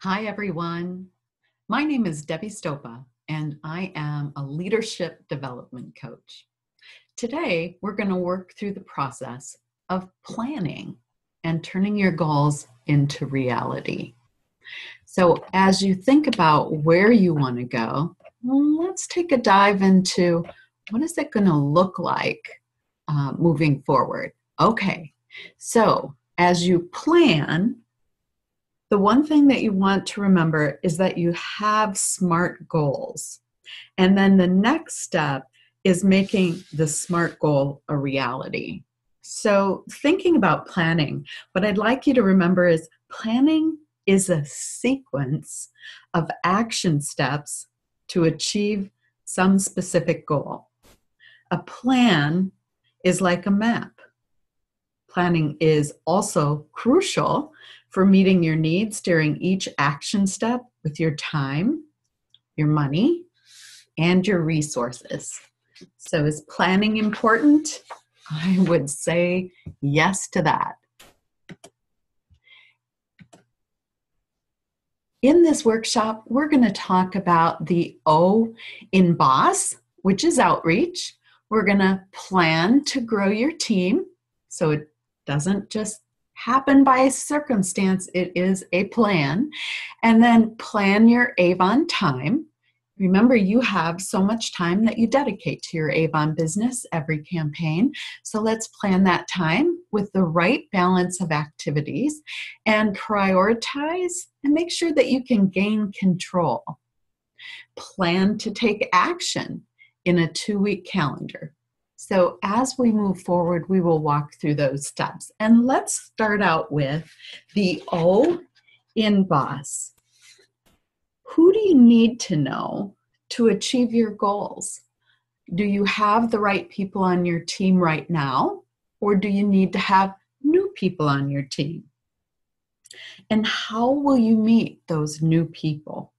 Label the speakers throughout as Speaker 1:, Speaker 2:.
Speaker 1: Hi, everyone. My name is Debbie Stopa, and I am a leadership development coach. Today, we're going to work through the process of planning and turning your goals into reality. So, as you think about where you want to go, let's take a dive into what is it going to look like moving forward. Okay, so as you plan, the one thing that you want to remember is that you have SMART goals. And then the next step is making the SMART goal a reality. So thinking about planning, what I'd like you to remember is planning is a sequence of action steps to achieve some specific goal. A plan is like a map. Planning is also crucial for meeting your needs during each action step with your time, your money, and your resources. So is planning important? I would say yes to that. In this workshop, we're going to talk about the O in BOSS, which is outreach. We're going to plan to grow your team, so it doesn't just happen by circumstance, it is a plan. And then plan your Avon time. Remember, you have so much time that you dedicate to your Avon business every campaign. So let's plan that time with the right balance of activities and prioritize and make sure that you can gain control. Plan to take action in a 2-week calendar. So as we move forward, we will walk through those steps. And let's start out with the O in BOSS. Who do you need to know to achieve your goals? Do you have the right people on your team right now? Or do you need to have new people on your team? And how will you meet those new people?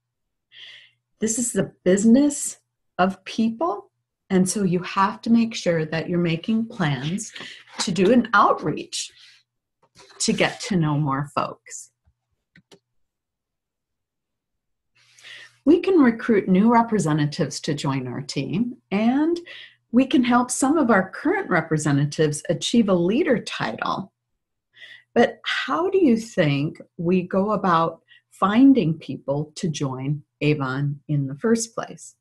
Speaker 1: This is the business of people. And so you have to make sure that you're making plans to do an outreach to get to know more folks. We can recruit new representatives to join our team, and we can help some of our current representatives achieve a leader title. But how do you think we go about finding people to join Avon in the first place?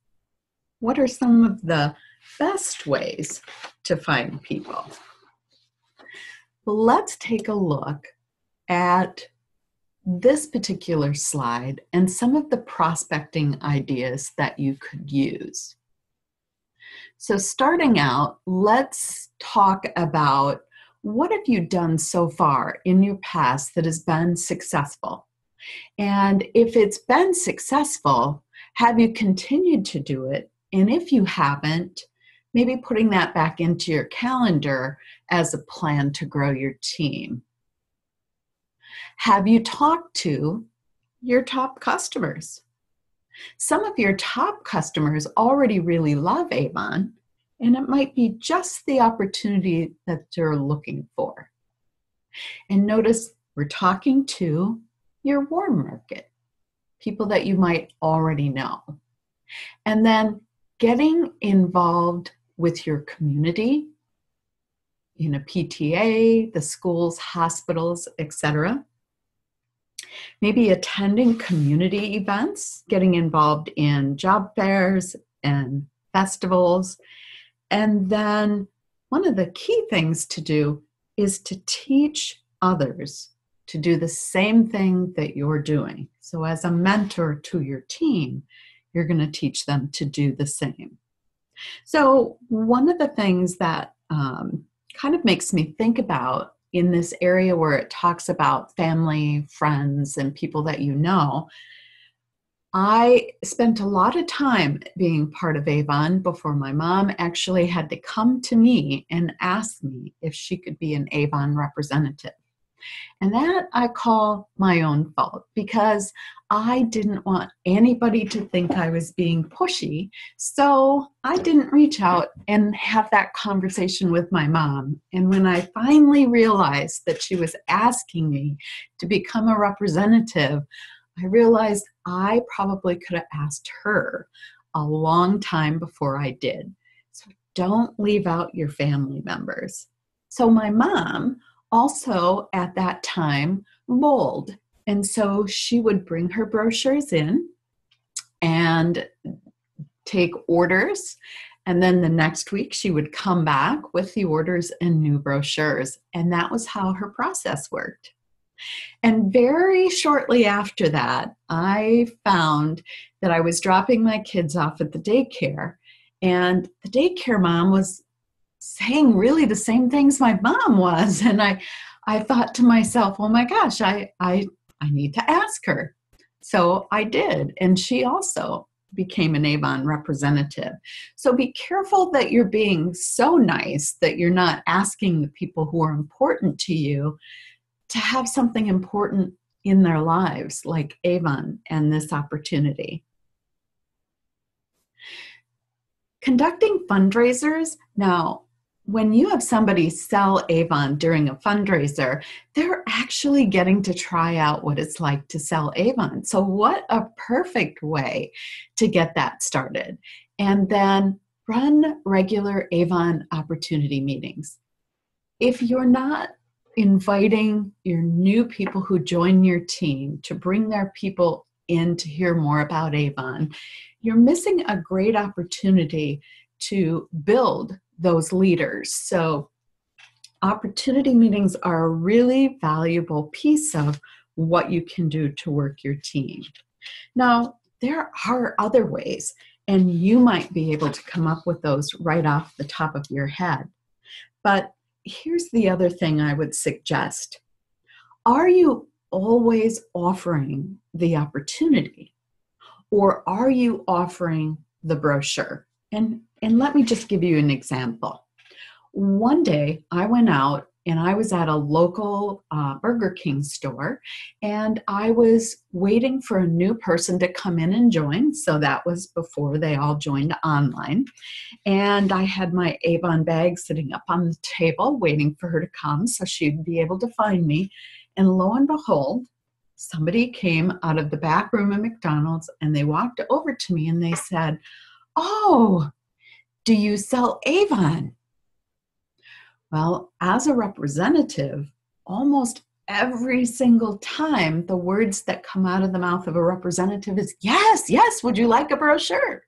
Speaker 1: What are some of the best ways to find people? Well, let's take a look at this particular slide and some of the prospecting ideas that you could use. So starting out, let's talk about what have you done so far in your past that has been successful? And if it's been successful, have you continued to do it? And if you haven't, maybe putting that back into your calendar as a plan to grow your team. Have you talked to your top customers? Some of your top customers already really love Avon, and it might be just the opportunity that they're looking for. And notice we're talking to your warm market, people that you might already know. And then getting involved with your community in a PTA, the schools, hospitals, etc. Maybe attending community events, getting involved in job fairs and festivals. And then one of the key things to do is to teach others to do the same thing that you're doing. So as a mentor to your team, you're going to teach them to do the same. So one of the things that kind of makes me think about in this area where it talks about family, friends, and people that you know, I spent a lot of time being part of Avon before my mom actually had to come to me and ask me if she could be an Avon representative. And that I call my own fault because I didn't want anybody to think I was being pushy. So I didn't reach out and have that conversation with my mom. And when I finally realized that she was asking me to become a representative, I realized I probably could have asked her a long time before I did. So don't leave out your family members. So my mom also at that time bowled. And so she would bring her brochures in and take orders. And then the next week she would come back with the orders and new brochures. And that was how her process worked. And very shortly after that, I found that I was dropping my kids off at the daycare, and the daycare mom was saying really the same things my mom was. And I thought to myself, oh my gosh, I need to ask her. So I did. And she also became an Avon representative. So be careful that you're being so nice that you're not asking the people who are important to you to have something important in their lives, like Avon and this opportunity. Conducting fundraisers. Now, when you have somebody sell Avon during a fundraiser, they're actually getting to try out what it's like to sell Avon. So what a perfect way to get that started. And then run regular Avon opportunity meetings. If you're not inviting your new people who join your team to bring their people in to hear more about Avon, you're missing a great opportunity to build those leaders. So opportunity meetings are a really valuable piece of what you can do to work your team. Now, there are other ways, and you might be able to come up with those right off the top of your head. But here's the other thing I would suggest. Are you always offering the opportunity, or are you offering the brochure? And let me just give you an example. One day I went out and I was at a local Burger King store, and I was waiting for a new person to come in and join. So that was before they all joined online. And I had my Avon bag sitting up on the table waiting for her to come so she'd be able to find me. And lo and behold, somebody came out of the back room of McDonald's and they walked over to me and they said, "Oh, do you sell Avon?" Well, as a representative, almost every single time the words that come out of the mouth of a representative is, "Yes, yes, would you like a brochure?"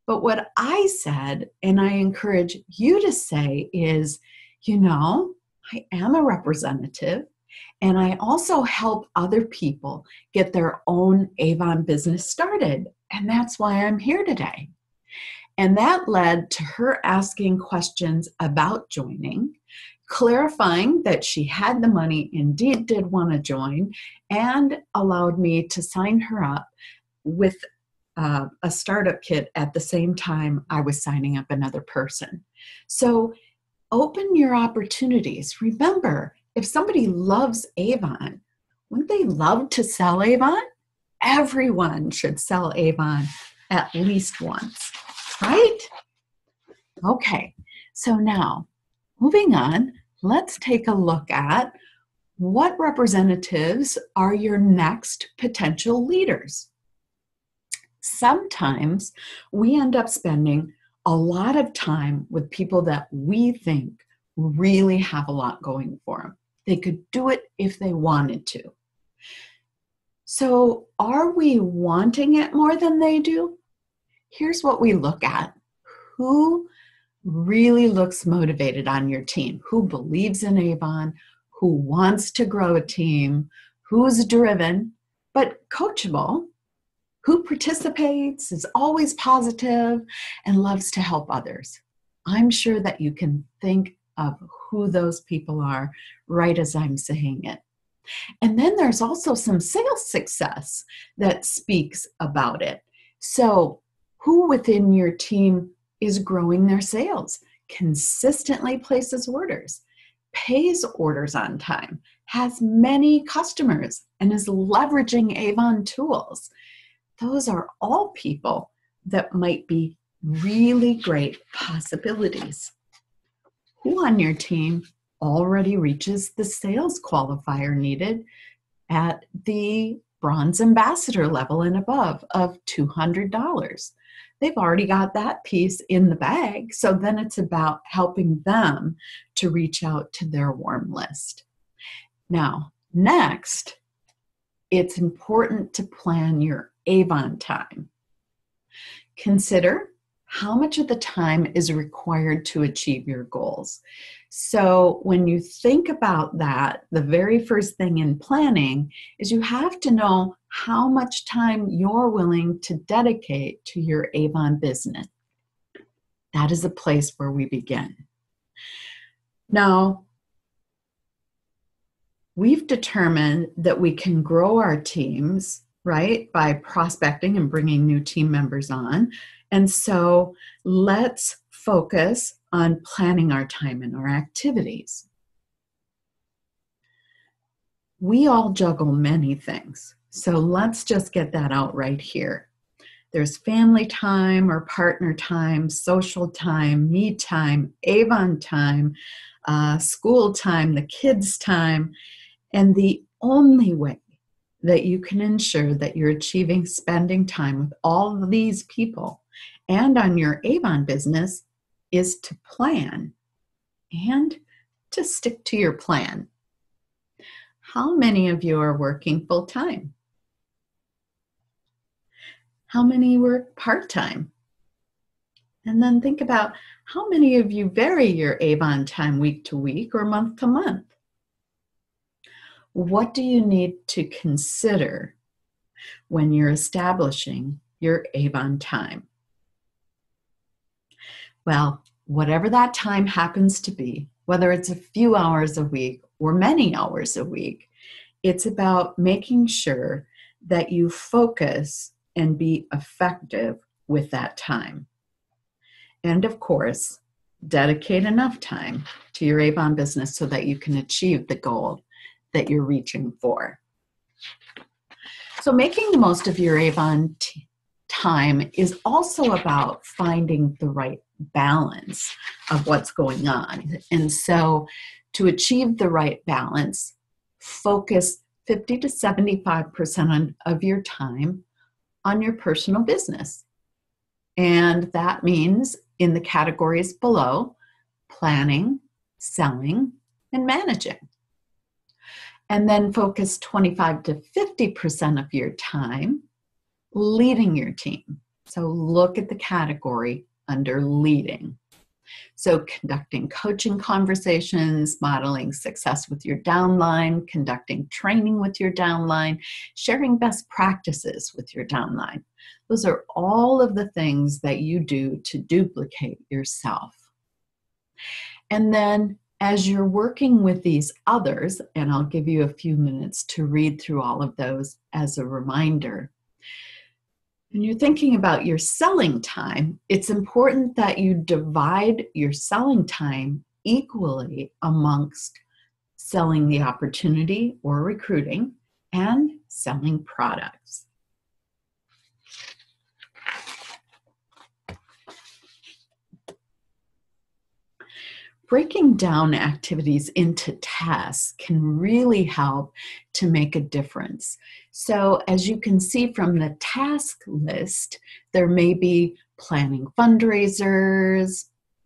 Speaker 1: But what I said, and I encourage you to say, is, I am a representative, and I also help other people get their own Avon business started. And that's why I'm here today. And that led to her asking questions about joining, clarifying that she had the money, indeed did want to join, and allowed me to sign her up with a startup kit at the same time I was signing up another person. So open your opportunities. Remember, if somebody loves Avon, wouldn't they love to sell Avon? Everyone should sell Avon at least once, right? Okay, so now moving on, let's take a look at what representatives are your next potential leaders. Sometimes we end up spending a lot of time with people that we think really have a lot going for them. They could do it if they wanted to. So are we wanting it more than they do? Here's what we look at. Who really looks motivated on your team? Who believes in Avon? Who wants to grow a team? Who's driven but coachable? Who participates, is always positive, and loves to help others? I'm sure that you can think of who those people are right as I'm saying it. And then there's also some sales success that speaks about it. So who within your team is growing their sales, consistently places orders, pays orders on time, has many customers, and is leveraging Avon tools? Those are all people that might be really great possibilities. Who on your team already reaches the sales qualifier needed at the bronze ambassador level and above of $200. They've already got that piece in the bag, so then it's about helping them to reach out to their warm list. Now, next, it's important to plan your Avon time. Consider how much of the time is required to achieve your goals. So when you think about that, the very first thing in planning is you have to know how much time you're willing to dedicate to your Avon business. That is a place where we begin. Now, we've determined that we can grow our teams, right, by prospecting and bringing new team members on. And so let's focus on planning our time and our activities. We all juggle many things, so let's just get that out right here. There's family time or partner time, social time, me time, Avon time, school time, the kids' time, and the only way that you can ensure that you're achieving spending time with all of these people and on your Avon business is to plan and to stick to your plan. How many of you are working full-time? How many work part-time? And then think about how many of you vary your Avon time week to week or month to month? What do you need to consider when you're establishing your Avon time? Well, whatever that time happens to be, whether it's a few hours a week or many hours a week, it's about making sure that you focus and be effective with that time. And of course, dedicate enough time to your Avon business so that you can achieve the goal that you're reaching for. So making the most of your Avon time is also about finding the right balance of what's going on. And so to achieve the right balance, focus 50 to 75% of your time on your personal business. And that means in the categories below, planning, selling, and managing. And then focus 25 to 50% of your time leading your team. So look at the category under leading. So conducting coaching conversations, modeling success with your downline, conducting training with your downline, sharing best practices with your downline. Those are all of the things that you do to duplicate yourself. And then as you're working with these others, and I'll give you a few minutes to read through all of those as a reminder, when you're thinking about your selling time, it's important that you divide your selling time equally amongst selling the opportunity or recruiting and selling products. Breaking down activities into tasks can really help to make a difference. So as you can see from the task list, there may be planning fundraisers,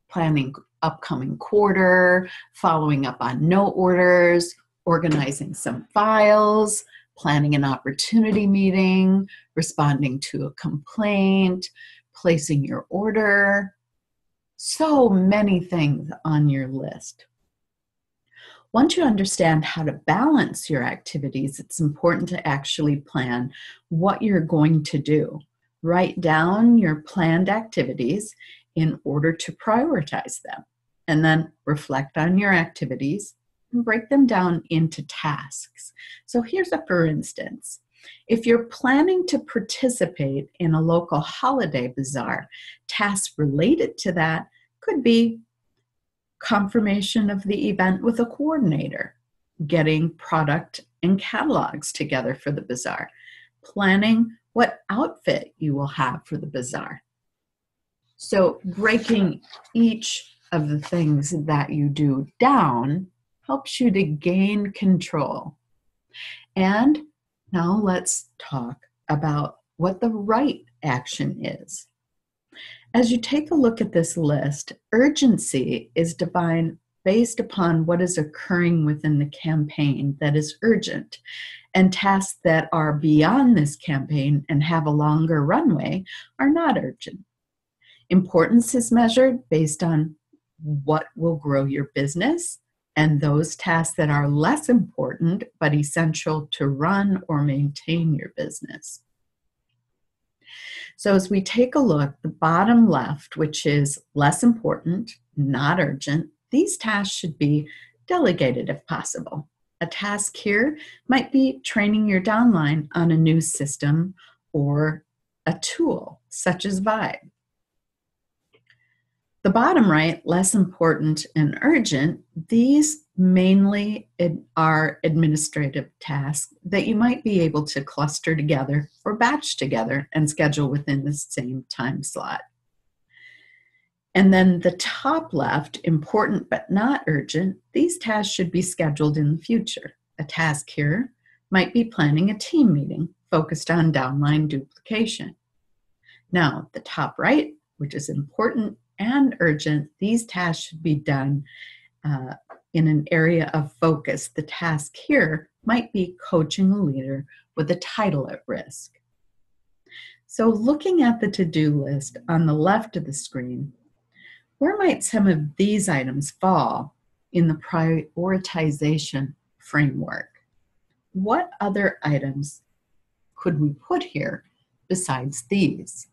Speaker 1: planning upcoming quarter, following up on note orders, organizing some files, planning an opportunity meeting, responding to a complaint, placing your order. So many things on your list. Once you understand how to balance your activities, it's important to actually plan what you're going to do. Write down your planned activities in order to prioritize them, and then reflect on your activities and break them down into tasks. So here's a for instance. If you're planning to participate in a local holiday bazaar, tasks related to that could be confirmation of the event with a coordinator, getting product and catalogs together for the bazaar, planning what outfit you will have for the bazaar. So breaking each of the things that you do down helps you to gain control. And Now let's talk about what the right action is. As you take a look at this list, urgency is defined based upon what is occurring within the campaign that is urgent, and tasks that are beyond this campaign and have a longer runway are not urgent. Importance is measured based on what will grow your business, and those tasks that are less important but essential to run or maintain your business. So as we take a look, the bottom left, which is less important, not urgent, these tasks should be delegated if possible. A task here might be training your downline on a new system or a tool such as Vibe. The bottom right, less important and urgent, these mainly are administrative tasks that you might be able to cluster together or batch together and schedule within the same time slot. And then the top left, important but not urgent, these tasks should be scheduled in the future. A task here might be planning a team meeting focused on downline duplication. Now, the top right, which is important and urgent, these tasks should be done in an area of focus. The task here might be coaching a leader with a title at risk. So looking at the to-do list on the left of the screen, where might some of these items fall in the prioritization framework? What other items could we put here besides these?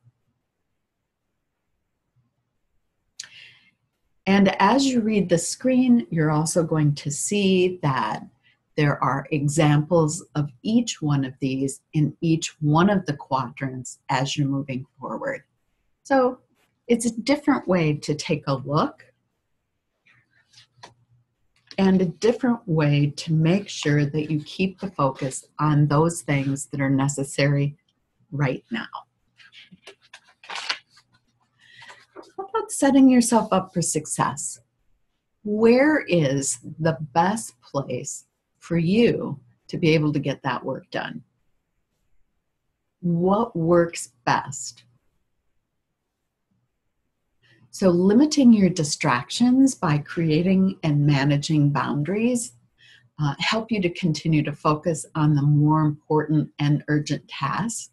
Speaker 1: And as you read the screen, you're also going to see that there are examples of each one of these in each one of the quadrants as you're moving forward. So it's a different way to take a look and a different way to make sure that you keep the focus on those things that are necessary right now. How about setting yourself up for success? Where is the best place for you to be able to get that work done? What works best? So limiting your distractions by creating and managing boundaries help you to continue to focus on the more important and urgent tasks.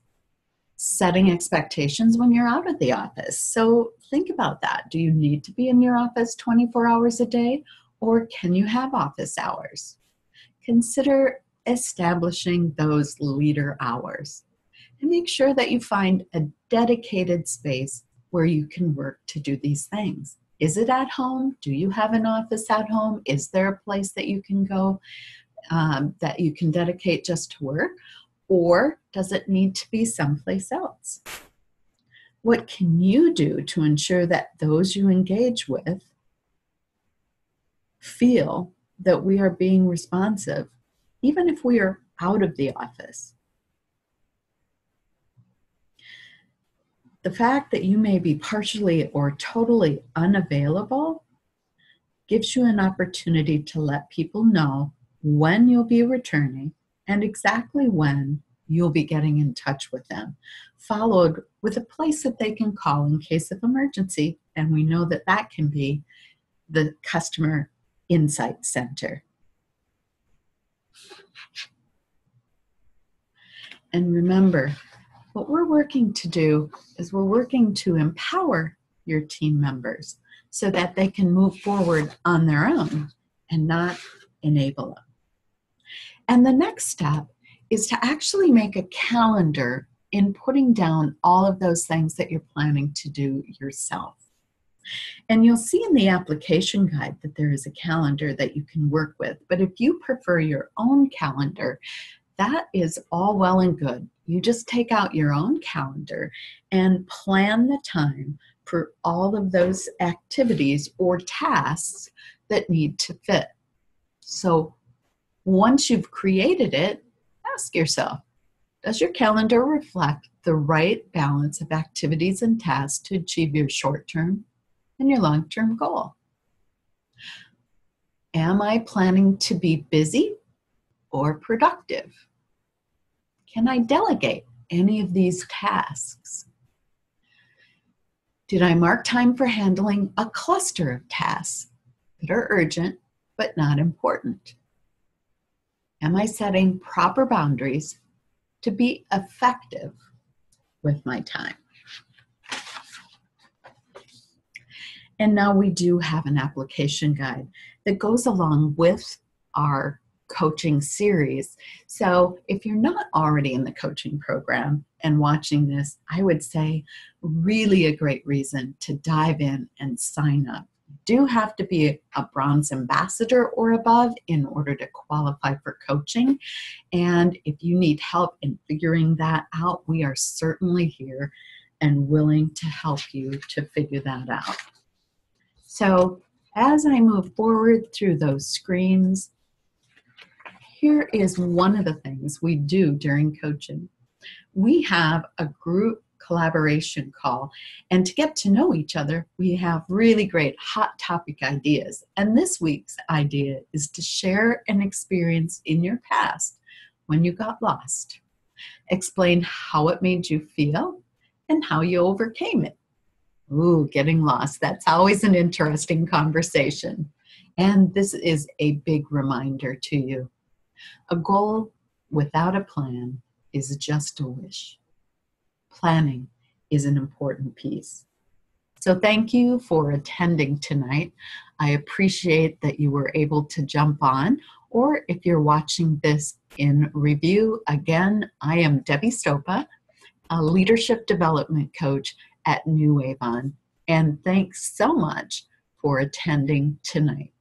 Speaker 1: Setting expectations when you're out of the office. So think about that. Do you need to be in your office 24 hours a day, or can you have office hours? Consider establishing those leader hours and make sure that you find a dedicated space where you can work to do these things. Is it at home? Do you have an office at home? Is there a place that you can go that you can dedicate just to work? Or does it need to be someplace else? What can you do to ensure that those you engage with feel that we are being responsive, even if we are out of the office? The fact that you may be partially or totally unavailable gives you an opportunity to let people know when you'll be returning and exactly when you'll be getting in touch with them, followed with a place that they can call in case of emergency. And we know that that can be the Customer Insight Center. And remember, what we're working to do is we're working to empower your team members so that they can move forward on their own and not enable them. And the next step is to actually make a calendar in putting down all of those things that you're planning to do yourself. And you'll see in the application guide that there is a calendar that you can work with. But if you prefer your own calendar, that is all well and good. You just take out your own calendar and plan the time for all of those activities or tasks that need to fit. So once you've created it, ask yourself, does your calendar reflect the right balance of activities and tasks to achieve your short-term and your long-term goal? Am I planning to be busy or productive? Can I delegate any of these tasks? Did I mark time for handling a cluster of tasks that are urgent but not important? Am I setting proper boundaries to be effective with my time? And now we do have an application guide that goes along with our coaching series. So if you're not already in the coaching program and watching this, I would say really a great reason to dive in and sign up. You do have to be a bronze ambassador or above in order to qualify for coaching. And if you need help in figuring that out, we are certainly here and willing to help you to figure that out. So as I move forward through those screens, here is one of the things we do during coaching. We have a group collaboration call, and to get to know each other, we have really great hot topic ideas. And this week's idea is to share an experience in your past when you got lost. Explain how it made you feel and how you overcame it. Ooh, getting lost. That's always an interesting conversation. And this is a big reminder to you. A goal without a plan is just a wish. Planning is an important piece. So thank you for attending tonight. I appreciate that you were able to jump on, or if you're watching this in review, again, I am Debbie Stopa, a leadership development coach at New Avon, and thanks so much for attending tonight.